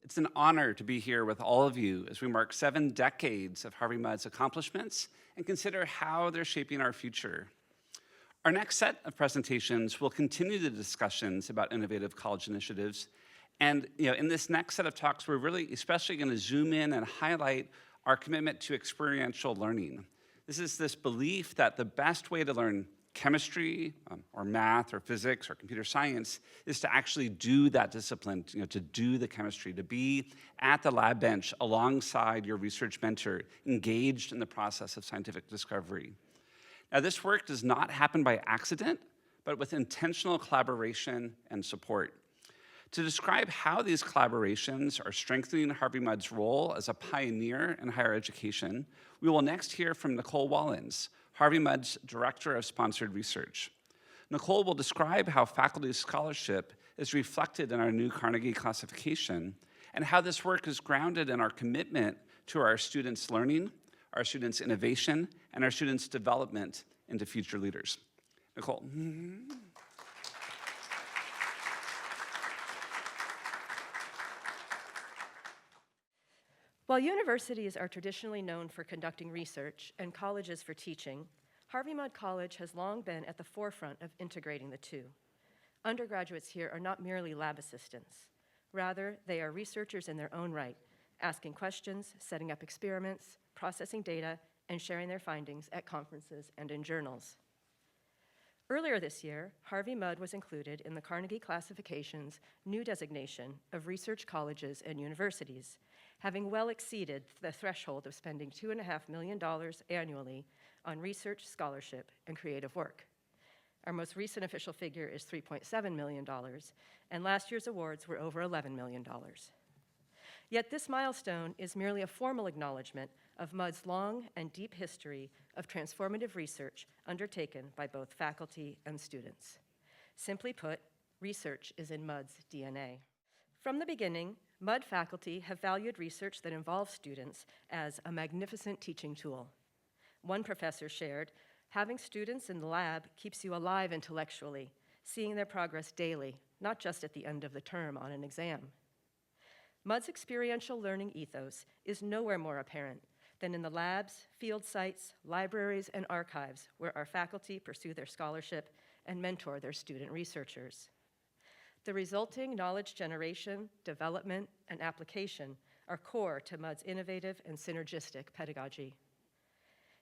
It's an honor to be here with all of you as we mark 7 decades of Harvey Mudd's accomplishments and consider how they're shaping our future. Our next set of presentations will continue the discussions about innovative college initiatives. And in this next set of talks, we're really especially going to zoom in and highlight our commitment to experiential learning. This is this belief that the best way to learn chemistry or math or physics or computer science is to actually do that discipline, to do the chemistry, to be at the lab bench alongside your research mentor, engaged in the process of scientific discovery. Now, this work does not happen by accident, but with intentional collaboration and support. To describe how these collaborations are strengthening Harvey Mudd's role as a pioneer in higher education, we will next hear from Nicole Wallens, Harvey Mudd's Director of Sponsored Research. Nicole will describe how faculty scholarship is reflected in our new Carnegie classification and how this work is grounded in our commitment to our students' learning, our students' innovation, and our students' development into future leaders. Nicole. While universities are traditionally known for conducting research and colleges for teaching, Harvey Mudd College has long been at the forefront of integrating the two. Undergraduates here are not merely lab assistants. Rather, they are researchers in their own right, asking questions, setting up experiments, processing data, and sharing their findings at conferences and in journals. Earlier this year, Harvey Mudd was included in the Carnegie Classification's new designation of research colleges and universities, having well exceeded the threshold of spending $2.5 million annually on research, scholarship, and creative work. Our most recent official figure is $3.7 million, and last year's awards were over $11 million. Yet this milestone is merely a formal acknowledgement of Mudd's long and deep history of transformative research undertaken by both faculty and students. Simply put, research is in Mudd's DNA. From the beginning, Mudd faculty have valued research that involves students as a magnificent teaching tool. One professor shared, having students in the lab keeps you alive intellectually, seeing their progress daily, not just at the end of the term on an exam. Mudd's experiential learning ethos is nowhere more apparent than in the labs, field sites, libraries, and archives where our faculty pursue their scholarship and mentor their student researchers. The resulting knowledge generation, development, and application are core to Mudd's innovative and synergistic pedagogy.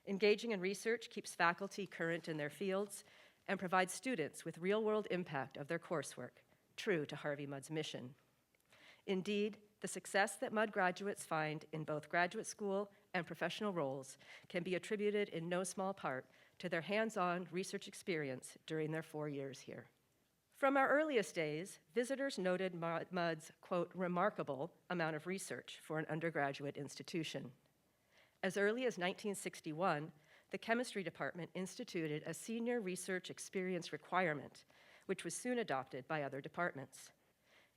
Engaging in research keeps faculty current in their fields and provides students with real-world impact of their coursework, true to Harvey Mudd's mission. Indeed, the success that Mudd graduates find in both graduate school and professional roles can be attributed in no small part to their hands-on research experience during their 4 years here. From our earliest days, visitors noted Mudd's, quote, remarkable amount of research for an undergraduate institution. As early as 1961, the chemistry department instituted a senior research experience requirement, which was soon adopted by other departments.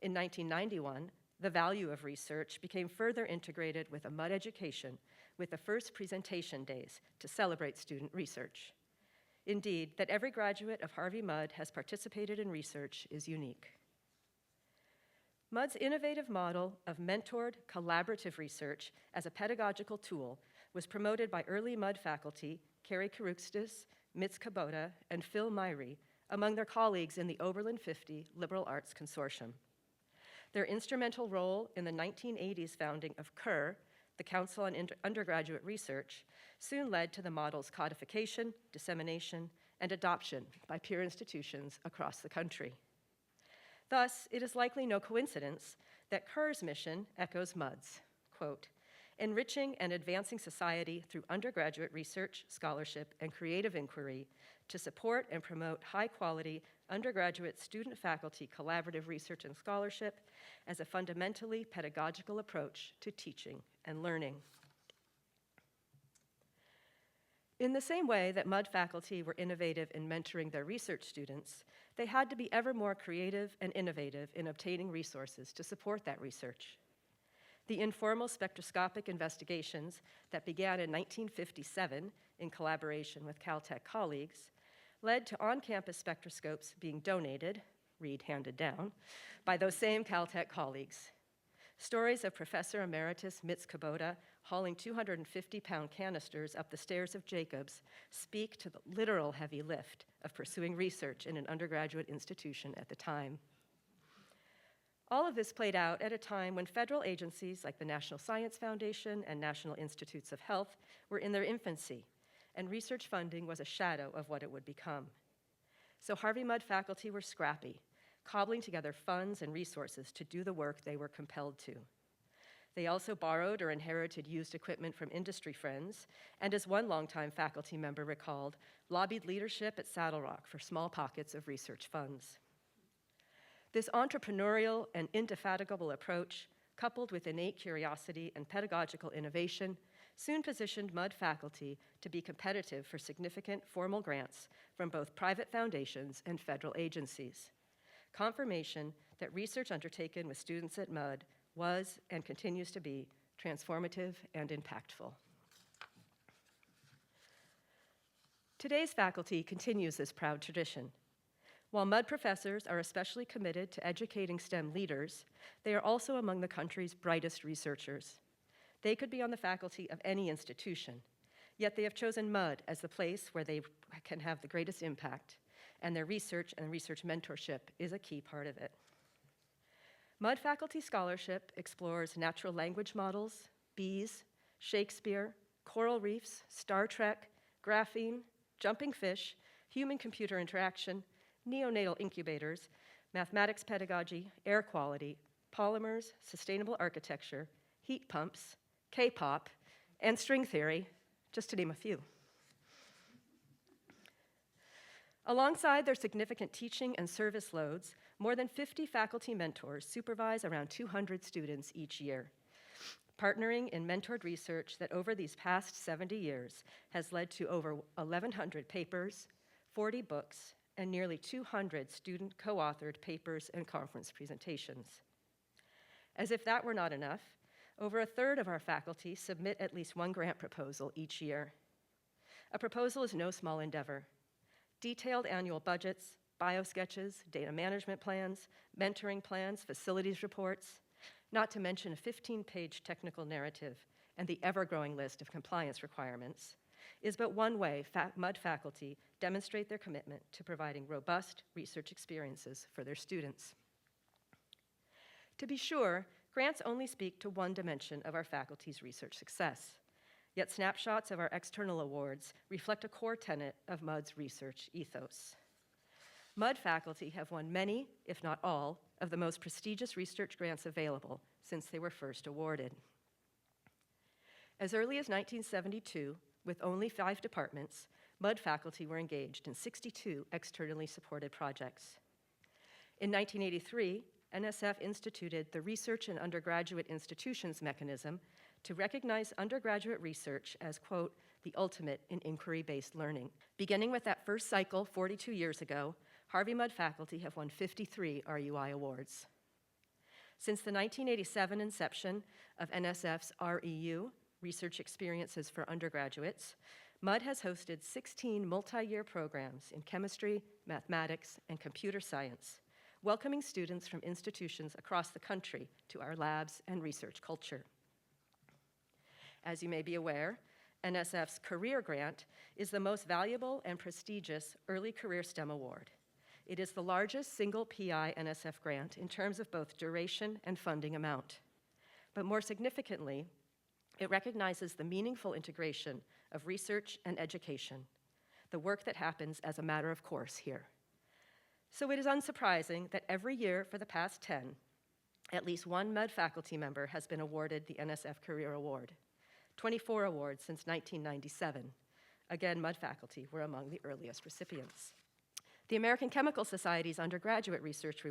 In 1991, the value of research became further integrated with a Mudd education with the first presentation days to celebrate student research. Indeed, that every graduate of Harvey Mudd has participated in research is unique. Mudd's innovative model of mentored, collaborative research as a pedagogical tool was promoted by early Mudd faculty Carrie Karukstis, Mitz Kubota, and Phil Myrie among their colleagues in the Oberlin 50 Liberal Arts Consortium. Their instrumental role in the 1980s founding of CUR, the Council on Undergraduate Research, soon led to the model's codification, dissemination, and adoption by peer institutions across the country. Thus, it is likely no coincidence that CUR's mission echoes Mudd's, quote, enriching and advancing society through undergraduate research, scholarship, and creative inquiry to support and promote high-quality undergraduate student-faculty collaborative research and scholarship as a fundamentally pedagogical approach to teaching and learning. In the same way that Mudd faculty were innovative in mentoring their research students, they had to be ever more creative and innovative in obtaining resources to support that research. The informal spectroscopic investigations that began in 1957 in collaboration with Caltech colleagues led to on-campus spectroscopes being donated, read handed down, by those same Caltech colleagues. Stories of Professor Emeritus Mitz Kubota hauling 250-pound canisters up the stairs of Jacobs speak to the literal heavy lift of pursuing research in an undergraduate institution at the time. All of this played out at a time when federal agencies like the National Science Foundation and National Institutes of Health were in their infancy, and research funding was a shadow of what it would become. So Harvey Mudd faculty were scrappy, cobbling together funds and resources to do the work they were compelled to. They also borrowed or inherited used equipment from industry friends, and as one longtime faculty member recalled, lobbied leadership at Saddle Rock for small pockets of research funds. This entrepreneurial and indefatigable approach, coupled with innate curiosity and pedagogical innovation, soon positioned Mudd faculty to be competitive for significant formal grants from both private foundations and federal agencies. Confirmation that research undertaken with students at Mudd was and continues to be transformative and impactful. Today's faculty continues this proud tradition. While Mudd professors are especially committed to educating STEM leaders, they are also among the country's brightest researchers. They could be on the faculty of any institution, yet they have chosen Mudd as the place where they can have the greatest impact, and their research and research mentorship is a key part of it. Mudd Faculty Scholarship explores natural language models, bees, Shakespeare, coral reefs, Star Trek, graphene, jumping fish, human-computer interaction, neonatal incubators, mathematics pedagogy, air quality, polymers, sustainable architecture, heat pumps, K-pop, and string theory, just to name a few. Alongside their significant teaching and service loads, more than 50 faculty mentors supervise around 200 students each year, partnering in mentored research that over these past 70 years has led to over 1,100 papers, 40 books, and nearly 200 student co-authored papers and conference presentations. As if that were not enough, over a third of our faculty submit at least one grant proposal each year. A proposal is no small endeavor. Detailed annual budgets, biosketches, data management plans, mentoring plans, facilities reports, not to mention a 15-page technical narrative and the ever-growing list of compliance requirements, is but one way Mudd faculty demonstrate their commitment to providing robust research experiences for their students. To be sure, grants only speak to one dimension of our faculty's research success, yet snapshots of our external awards reflect a core tenet of Mudd's research ethos. Mudd faculty have won many, if not all, of the most prestigious research grants available since they were first awarded. As early as 1972, with only 5 departments, Mudd faculty were engaged in 62 externally supported projects. In 1983, NSF instituted the Research and Undergraduate Institutions mechanism to recognize undergraduate research as, quote, the ultimate in inquiry-based learning. Beginning with that first cycle 42 years ago, Harvey Mudd faculty have won 53 RUI awards. Since the 1987 inception of NSF's REU, Research Experiences for Undergraduates, Mudd has hosted 16 multi-year programs in chemistry, mathematics, and computer science, welcoming students from institutions across the country to our labs and research culture. As you may be aware, NSF's Career Grant is the most valuable and prestigious early career STEM award. It is the largest single PI NSF grant in terms of both duration and funding amount. But more significantly, it recognizes the meaningful integration of research and education, the work that happens as a matter of course here. So it is unsurprising that every year for the past 10, at least one Mudd faculty member has been awarded the NSF Career Award, 24 awards since 1997. Again, Mudd faculty were among the earliest recipients. The American Chemical Society's Undergraduate Research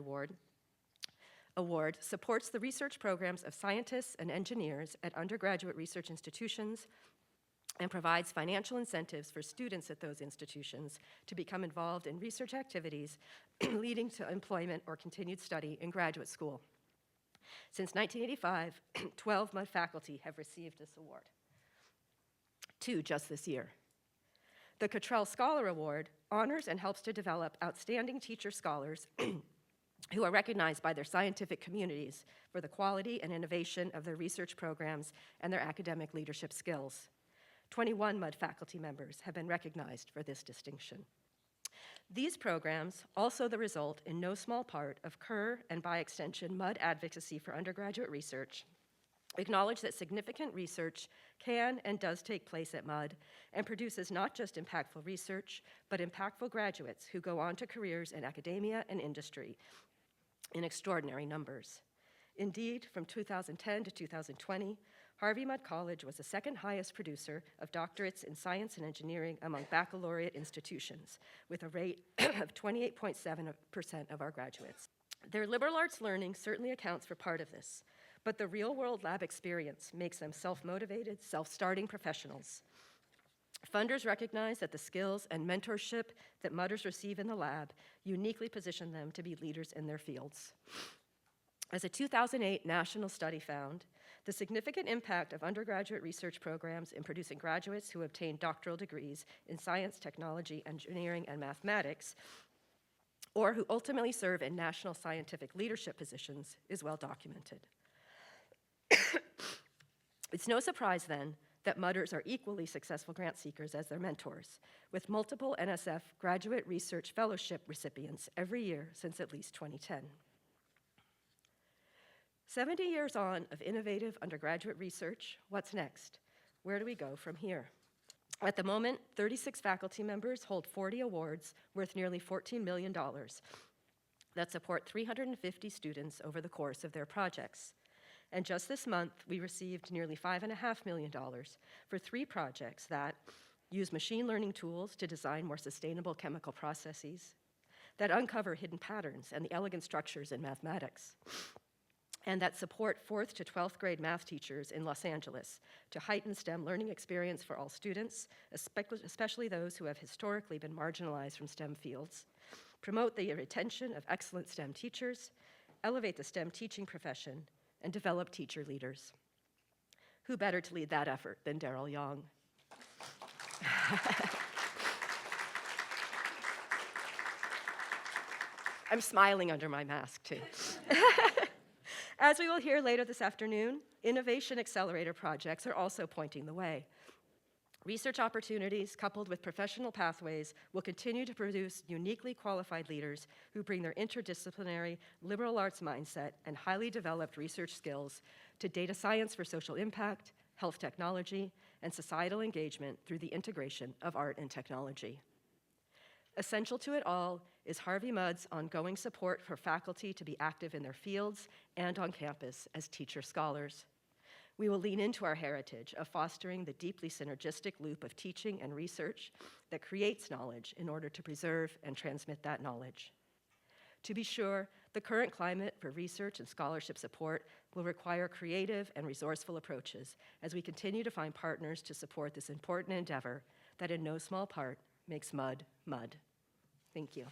Award supports the research programs of scientists and engineers at undergraduate research institutions and provides financial incentives for students at those institutions to become involved in research activities leading to employment or continued study in graduate school. Since 1985, 12 Mudd faculty have received this award, 2 just this year. The Cottrell Scholar Award honors and helps to develop outstanding teacher scholars who are recognized by their scientific communities for the quality and innovation of their research programs and their academic leadership skills. 21 Mudd faculty members have been recognized for this distinction. These programs, also the result in no small part of Kerr and by extension Mudd advocacy for undergraduate research, acknowledge that significant research can and does take place at Mudd and produces not just impactful research, but impactful graduates who go on to careers in academia and industry in extraordinary numbers. Indeed, from 2010 to 2020, Harvey Mudd College was the second highest producer of doctorates in science and engineering among baccalaureate institutions, with a rate of 28.7% of our graduates. Their liberal arts learning certainly accounts for part of this, but the real-world lab experience makes them self-motivated, self-starting professionals. Funders recognize that the skills and mentorship that Mudders receive in the lab uniquely position them to be leaders in their fields. As a 2008 national study found, the significant impact of undergraduate research programs in producing graduates who obtain doctoral degrees in science, technology, engineering, and mathematics, or who ultimately serve in national scientific leadership positions, is well documented. It's no surprise, then, that Mudders are equally successful grant seekers as their mentors, with multiple NSF Graduate Research Fellowship recipients every year since at least 2010. 70 years on of innovative undergraduate research, what's next? Where do we go from here? At the moment, 36 faculty members hold 40 awards worth nearly $14 million that support 350 students over the course of their projects. And just this month, we received nearly $5.5 million for 3 projects that use machine learning tools to design more sustainable chemical processes, that uncover hidden patterns and the elegant structures in mathematics, and that support 4th to 12th grade math teachers in Los Angeles to heighten STEM learning experience for all students, especially those who have historically been marginalized from STEM fields, promote the retention of excellent STEM teachers, elevate the STEM teaching profession, and develop teacher leaders. Who better to lead that effort than Daryl Young? I'm smiling under my mask, too. As we will hear later this afternoon, innovation accelerator projects are also pointing the way. Research opportunities coupled with professional pathways will continue to produce uniquely qualified leaders who bring their interdisciplinary liberal arts mindset and highly developed research skills to data science for social impact, health technology, and societal engagement through the integration of art and technology. Essential to it all is Harvey Mudd's ongoing support for faculty to be active in their fields and on campus as teacher scholars. We will lean into our heritage of fostering the deeply synergistic loop of teaching and research that creates knowledge in order to preserve and transmit that knowledge. To be sure, the current climate for research and scholarship support will require creative and resourceful approaches as we continue to find partners to support this important endeavor that in no small part makes Mudd, Mudd. Thank you.